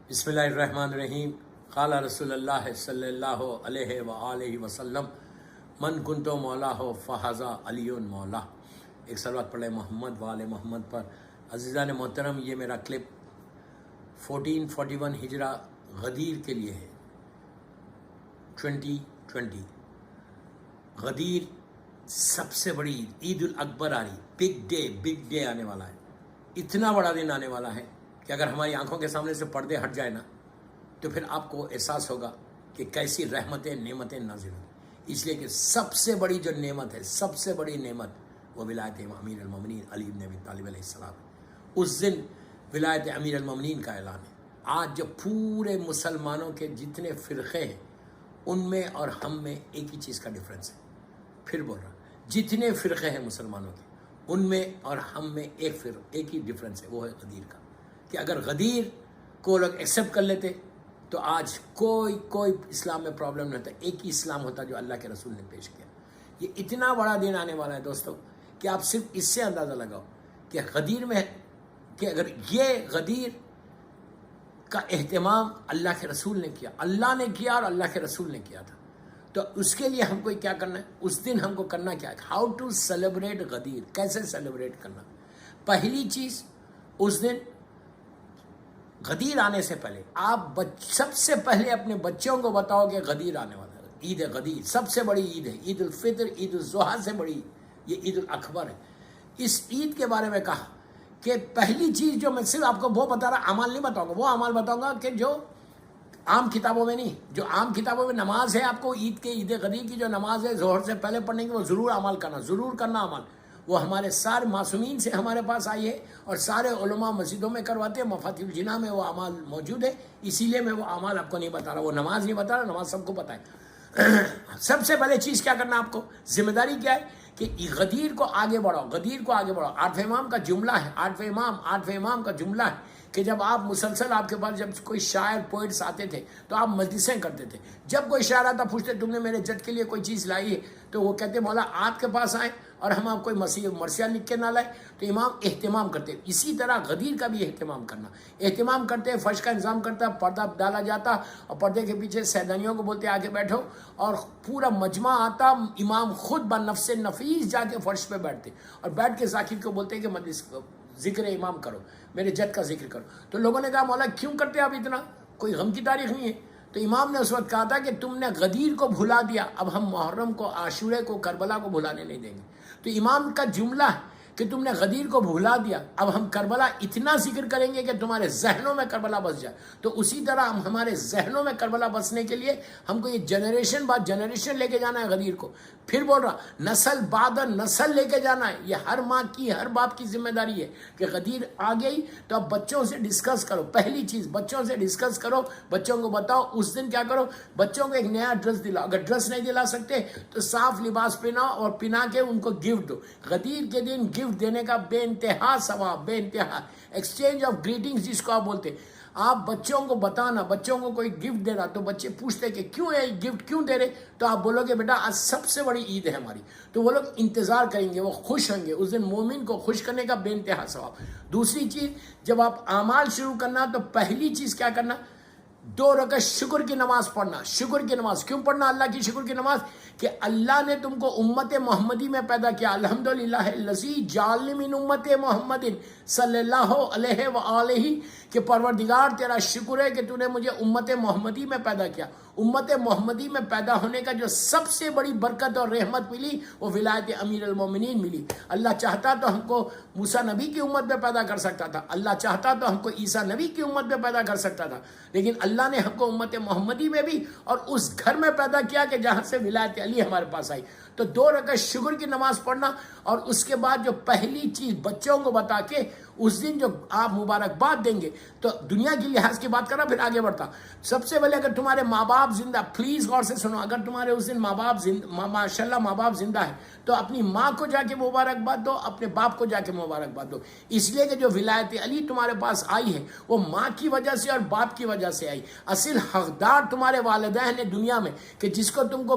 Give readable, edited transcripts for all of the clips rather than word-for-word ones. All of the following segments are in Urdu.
بسم اللہ الرحمن الرحیم. قال رسول اللہ صلی اللہ علیہ وآلہ وسلم من کنتو مولا ہو فہذا علی مولا. ایک صلوات پڑھیں محمد وآل محمد پر. عزیزان محترم، یہ میرا کلپ 1441 ہجرہ غدیر کے لیے ہے. 2020 غدیر سب سے بڑی عید الاکبر آ رہی. بگ ڈے آنے والا ہے. اتنا بڑا دن آنے والا ہے کہ اگر ہماری آنکھوں کے سامنے سے پردے ہٹ جائے نا تو پھر آپ کو احساس ہوگا کہ کیسی رحمتیں نعمتیں نازل ہوں. اس لیے کہ سب سے بڑی جو نعمت ہے، سب سے بڑی نعمت وہ ولایت امیر المومنین علی بن ابی طالب علیہ السلام. اس دن ولایت امیر المومنین کا اعلان ہے. آج جو پورے مسلمانوں کے جتنے فرقے ہیں ان میں اور ہم میں ایک ہی چیز کا ڈفرینس ہے. پھر بول رہا، جتنے فرقے ہیں مسلمانوں کے ان میں اور ہم میں ایک ہی ڈفرینس ہے، وہ ہے غدیر کا. کہ اگر غدیر کو لوگ ایکسیپٹ کر لیتے تو آج کوئی اسلام میں پرابلم نہیں ہوتا. ایک ہی اسلام ہوتا جو اللہ کے رسول نے پیش کیا. یہ اتنا بڑا دن آنے والا ہے دوستو کہ آپ صرف اس سے اندازہ لگاؤ کہ غدیر میں کہ اگر یہ غدیر کا اہتمام اللہ کے رسول نے کیا، اللہ نے کیا اور اللہ کے رسول نے کیا تھا، تو اس کے لیے ہم کو کیا کرنا ہے؟ اس دن ہم کو کرنا کیا ہے؟ ہاؤ ٹو سیلیبریٹ غدیر. کیسے سیلیبریٹ کرنا؟ پہلی چیز، اس دن غدیر آنے سے پہلے آپ سب سے پہلے اپنے بچوں کو بتاؤ کہ غدیر آنے والا ہے. عید غدیر سب سے بڑی عید ہے. عید الفطر، عید الضحیٰ سے بڑی یہ عید الاکبر ہے. اس عید کے بارے میں کہا کہ پہلی چیز جو میں صرف آپ کو وہ بتا رہا، اعمال نہیں بتاؤں گا، وہ اعمال بتاؤں گا کہ جو عام کتابوں میں نہیں. جو عام کتابوں میں نماز ہے، آپ کو عید غدیر کی جو نماز ہے ظہر سے پہلے پڑھنے کی، وہ ضرور عمل کرنا، ضرور کرنا عمل. وہ ہمارے سارے معصومین سے ہمارے پاس آئی ہے اور سارے علماء مسجدوں میں کرواتے ہیں. مفاتیح الجناح میں وہ اعمال موجود ہے. اسی لیے میں وہ اعمال آپ کو نہیں بتا رہا، وہ نماز نہیں بتا رہا، نماز سب کو پتہ ہے. سب سے پہلے چیز کیا کرنا آپ کو، ذمہ داری کیا ہے کہ غدیر کو آگے بڑھاؤ. غدیر کو آگے بڑھاؤ. آٹھویں امام کا جملہ ہے، آٹھویں امام کا جملہ ہے کہ جب آپ مسلسل، آپ کے پاس جب کوئی شاعر پوئٹس آتے تھے تو آپ مجلسیں کرتے تھے. جب کوئی شاعر آتا پوچھتے تم نے میرے جج کے لیے کوئی چیز لائی ہے، تو وہ کہتے مولا آپ کے پاس آئیں اور ہم آپ کوئی مرثیہ لکھ کے نہ لائیں. تو امام اہتمام کرتے. اسی طرح غدیر کا بھی اہتمام کرتے. فرش کا انتظام کرتا، پردہ ڈالا جاتا اور پردے کے پیچھے سیدانیوں کو بولتے آگے بیٹھو، اور پورا مجمع آتا. امام خود بنفس نفیس جا کے فرش پہ بیٹھتے اور بیٹھ کے ذاکر کو بولتے کہ مجلس ذکر امام کرو، میرے جد کا ذکر کرو. تو لوگوں نے کہا مولا کیوں کرتے آپ اتنا، کوئی غم کی تاریخ نہیں ہے؟ تو امام نے اس وقت کہا تھا کہ تم نے غدیر کو بھلا دیا، اب ہم محرم کو، عاشورے کو، کربلا کو بھلانے نہیں دیں گے. تو امام کا جملہ ہے کہ تم نے غدیر کو بھلا دیا، اب ہم کربلا اتنا ذکر کریں گے کہ تمہارے ذہنوں میں کربلا بس جائے. تو اسی طرح ہم ہمارے ذہنوں میں کربلا بسنے کے لیے ہم کو یہ جنریشن بعد جنریشن لے کے جانا ہے غدیر کو. پھر بول رہا، نسل بعد نسل لے کے جانا ہے. یہ ہر ماں کی، ہر باپ کی ذمہ داری ہے کہ غدیر آ گئی تو اب بچوں سے ڈسکس کرو. پہلی چیز بچوں سے ڈسکس کرو، بچوں کو بتاؤ اس دن کیا کرو. بچوں کو ایک نیا ڈریس دلاؤ. اگر ڈریس نہیں دلا سکتے تو صاف لباس پہناؤ اور پہنا کے ان کو گفٹ دو. غدیر کے دن گفٹ دینے کا بے انتہا ثواب، بے انتہا ایکسچینج آف گریٹنگز جس کو آپ بولتے. آپ بچوں کو بتانا، بچوں کو کوئی گفٹ دے رہا تو بچے پوچھتے کہ کیوں ہے گفٹ کیوں دے رہے، تو آپ بولو کہ بیٹا آج سب سے بڑی عید ہے ہماری. تو وہ لوگ انتظار کریں گے، وہ خوش ہوں گے. اس دن مومن کو خوش کرنے کا بے انتہا ثواب. دوسری چیز، جب آپ اعمال شروع کرنا تو پہلی چیز کیا کرنا، 2 رکعت شکر کی نماز پڑھنا. شکر کی نماز کیوں پڑھنا؟ اللہ کی شکر کی نماز کہ اللہ نے تم کو امت محمدی میں پیدا کیا. الحمدللہ الذی جعلنی من امت محمد صلی اللہ علیہ وآلہ، کہ پروردگار تیرا شکر ہے کہ تو نے مجھے امت محمدی میں پیدا کیا. امت محمدی میں پیدا ہونے کا جو سب سے بڑی برکت اور رحمت ملی وہ ولایت امیر المومنین ملی. اللہ چاہتا تو ہم کو موسیٰ نبی کی امت میں پیدا کر سکتا تھا، اللہ چاہتا تو ہم کو عیسیٰ نبی کی امت میں پیدا کر سکتا تھا، لیکن اللہ نے ہم کو امت محمدی میں بھی اور اس گھر میں پیدا کیا کہ جہاں سے ولایت علی ہمارے پاس آئی. تو 2 رکعت شکر کی نماز پڑھنا، اور اس کے بعد جو پہلی چیز بچوں کو بتا کے اس دن جو آپ مبارکباد دیں گے. تو دنیا کی لحاظ کی بات کرنا، پھر آگے بڑھتا. سب سے پہلے اگر تمہارے ماں باپ زندہ، پلیز غور سے سنو، اگر تمہارے اس دن ماں باپ ماشاءاللہ ماں باپ زندہ ہے تو اپنی ماں کو جا کے مبارکباد دو، اپنے باپ کو جا کے مبارکباد دو. اس لیے کہ جو ولایت علی تمہارے پاس آئی ہے وہ ماں کی وجہ سے اور باپ کی وجہ سے آئی. اصل حقدار تمہارے والدین ہیں دنیا میں کہ جس کو تم کو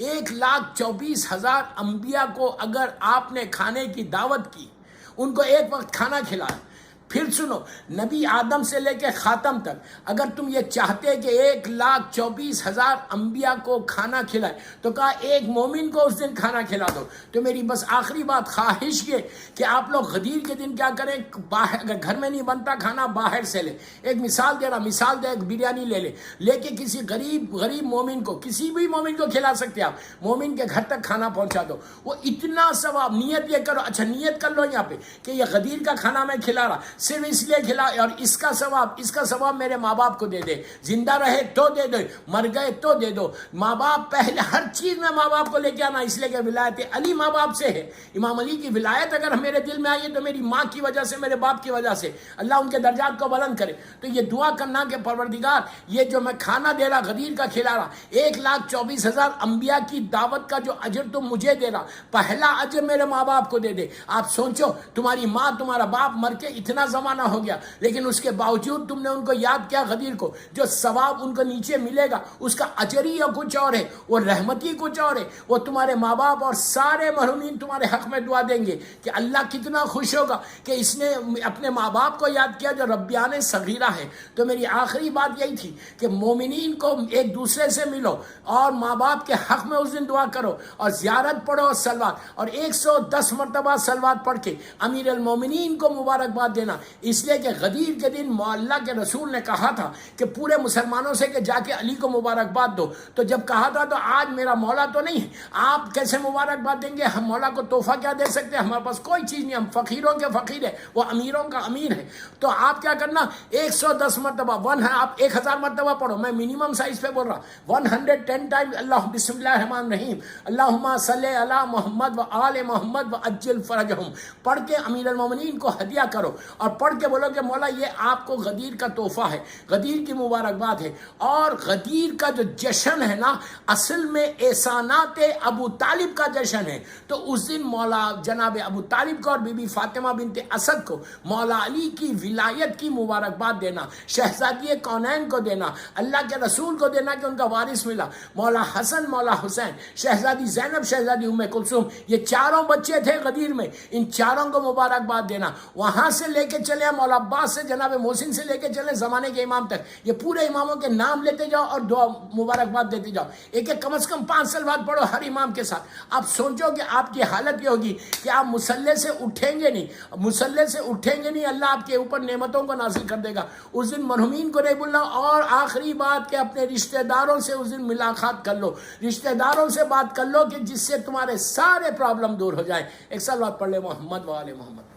1,24,000 24,000 انبیاء کو اگر آپ نے کھانے کی دعوت کی، ان کو ایک وقت کھانا کھلایا، پھر سنو، نبی آدم سے لے کے خاتم تک اگر تم یہ چاہتے کہ 1,24,000 انبیاء کو کھانا کھلائے تو کہا ایک مومن کو اس دن کھانا کھلا دو۔ تو میری بس آخری بات خواہش یہ کہ آپ لوگ غدیر کے دن کیا کریں، باہر اگر گھر میں نہیں بنتا کھانا باہر سے لے، ایک مثال دے رہا، مثال دے، ایک بریانی لے کے کسی غریب مومن کو، کسی بھی مومن کو کھلا سکتے آپ، مومن کے گھر تک کھانا پہنچا دو، وہ اتنا ثواب۔ نیت یہ کرو، اچھا نیت کر لو یہاں پہ کہ یہ غدیر کا کھانا میں کھلا رہا صرف اس لیے کھلا، اور اس کا ثواب میرے ماں باپ کو دے دے، زندہ رہے تو دے دو، مر گئے تو دے دو۔ ماں باپ پہلے، ہر چیز میں ماں باپ کو لے کے آنا، اس لیے کہ ولایت علی ماں باپ سے ہے۔ امام علی کی ولایت اگر میرے دل میں آئی ہے تو میری ماں کی وجہ سے، میرے باپ کی وجہ سے، اللہ ان کے درجات کو بلند کرے۔ تو یہ دعا کرنا کہ پروردگار یہ جو میں کھانا دے رہا، غدیر کا کھلا رہا، 1,24,000 انبیاء کی دعوت کا جو اجر تم مجھے دے رہا، پہلا اجر میرے ماں باپ کو دے دے۔ آپ سوچو، تمہاری ماں تمہارا باپ مر کے اتنا زمانہ ہو گیا، لیکن اس کے باوجود تم نے ان کو یاد کیا، غدیر کو، جو ثواب ان کو نیچے ملے گا اس کا اجر ہی کچھ اور ہے، وہ رحمتی کچھ اور ہے۔ وہ تمہارے ماں باپ اور سارے محرومین تمہارے حق میں دعا دیں گے کہ اللہ کتنا خوش ہوگا کہ اس نے اپنے ماں باپ کو یاد کیا جو ربیان صغیرہ ہے۔ تو میری آخری بات یہی تھی کہ مومنین کو ایک دوسرے سے ملو اور ماں باپ کے حق میں اس دن دعا کرو اور زیارت پڑھو اور سلوات، اور 110 مرتبہ سلوات پڑھ کے امیر المومنین کو مبارکباد دینا، اس لیے کہ غدیر کے دن اللہ کے رسول نے کہا تھا کہ پورے مسلمانوں سے کہ جا کے علی کو مبارکباد دو۔ تو جب کہا تھا تو آج میرا مولا تو نہیں ہے، آپ کیسے مبارکباد دیں گے؟ ہم مولا کو تحفہ کیا دے سکتے ہیں؟ ہمارے پاس کوئی چیز نہیں، ہم فقیروں کے فقیر ہیں، وہ امیروں کا امیر ہے۔ تو آپ کیا کرنا، 110 مرتبہ، آپ 1000 مرتبہ پڑھو، میں منیمم سائز پہ بول رہا، 110 ٹائم اللہ بسم اللہ الرحمن الرحیم اللہم صلی علی محمد و آل محمد و عجل فرجہم پڑھ کے امیر المومنین کو ہدیہ کرو، اور پڑھ کے بولو کہ مولا یہ آپ کو غدیر کا تحفہ ہے، غدیر کی مبارکباد ہے۔ اور غدیر کا جو جشن ہے نا، اصل میں احسانات ابو طالب کا جشن ہے۔ تو اس دن مولا جناب ابو طالب کو اور بی بی فاطمہ بنت اسد کو مولا علی کی ولایت کی مبارکباد دینا، شہزادی کونین کو دینا، اللہ کے رسول کو دینا کہ ان کا وارث ملا، مولا حسن، مولا حسین، شہزادی زینب، شہزادی ام کلثوم، یہ چاروں بچے تھے غدیر میں، ان چاروں کو مبارکباد دینا۔ وہاں سے لے کے چلے مولا عباس سے، جناب محسن سے لے کے چلے زمانے کے امام تک، یہ پورے اماموں کے نام لیتے جاؤ اور دعا مبارکباد دیتے جاؤ، ایک کم از کم 5 سلوات پڑھو ہر امام کے ساتھ۔ آپ سوچو کہ آپ کی حالت یہ ہوگی کہ آپ مصلی سے اٹھیں گے نہیں، اللہ آپ کے اوپر نعمتوں کو نازل کر دے گا۔ اس دن مرحومین کو نہیں بھولنا۔ اور آخری بات کہ اپنے رشتہ داروں سے اس دن ملاقات کر لو، رشتہ داروں سے بات کر لو کہ جس سے تمہارے سارے پرابلم دور ہو جائیں۔ ایک سلوات پڑھ لے محمد و آل محمد۔